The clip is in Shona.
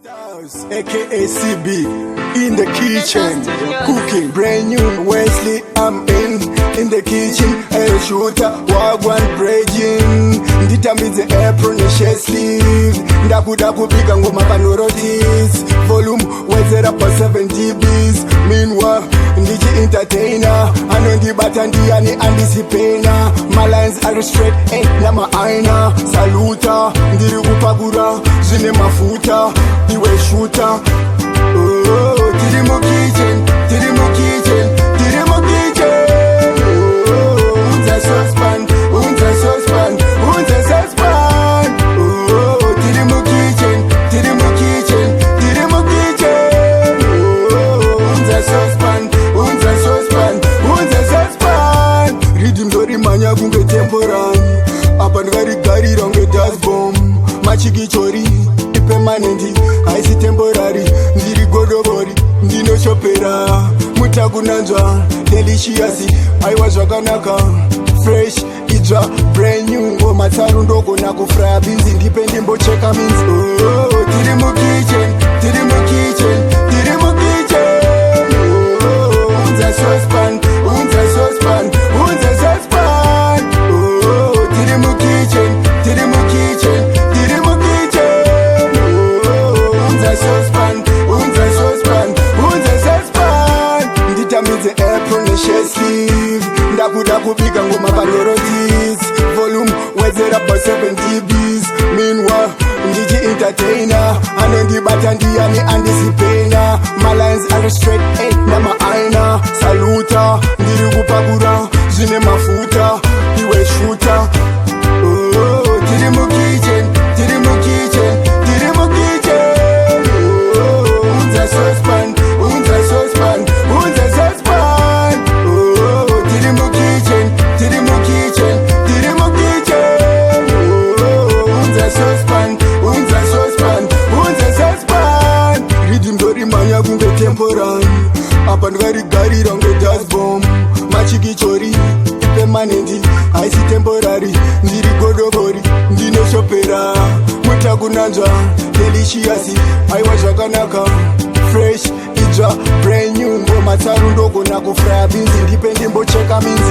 Stars, aka CB, in the kitchen, cooking brand new. Wesley, I'm in the kitchen. A shooter, wagwan breaking. Nditambidze apron and shirt sleeves. Ndakuda kupika ngoma panorotis. Volume wezera pa 7 dBs. Meanwhile, ndiji entertainer. Anondibata ndiyani andisipena. My lines are straight, ain't nama aina. Saluta, ndiri kupakura, zine mafuta. Iwe shooter, oh, tiri mu kitchen, tiri mu kitchen, tiri mu kitchen, oh, unza saucepan, unza saucepan, unza saucepan, oh, tiri mu kitchen, tiri mu kitchen, tiri mu kitchen, oh, unza saucepan, unza saucepan, unza saucepan. Rhythm dori manya kunge temporary, apa ndikarigarira nge dust bomb, machikichori permanent, haisi temporary, ndiri godobori, ndinoshopera, mutakunanzwa, delicious, aiwa zvakanaka, fresh, idzva, brand new, ngoma tsaru ndogona kufraya beans, ndipe ndimbocheka means, oh, tiri mu kitchen, tiri mu kitchen, tiri mu kitchen, oh, unza saucepan, unza saucepan, unza saucepan, oh, tiri mu kitchen, tiri mu kitchen, tiri mu saucepan, unza saucepan, unza saucepan. Nditambidze apron and shirt sleeve. Ndakuda kupika ngoma panorotis. Volume wezera pa 7 dBs. Meanwhile, ndiji entertainer. Anondibata ndiyani andisipena. My lines are straight, ain't nama aina. Saluta, ndiri kupakura, zine mafuta. Iwe shooter, oh, tiri mu kitchen, tiri mu kitchen, tiri mu kitchen. Unza saucepan, unza saucepan, unza saucepan, oh, tiri mu kitchen, tiri mu kitchen, tiri mu kitchen, oh, unza saucepan, unza saucepan, unza saucepan. Rhythm dori manya kunge temporary, apa ndikarigarira nge dust bomb, machikichori permanent, haisi temporary, ndiri godobori, ndinoshopera, mutakunanzwa, delicious, aiwa zvakanaka, fresh, idzva, brand new, ngoma tsaru ndogona kufraya beans, ndipe ndimbocheka means.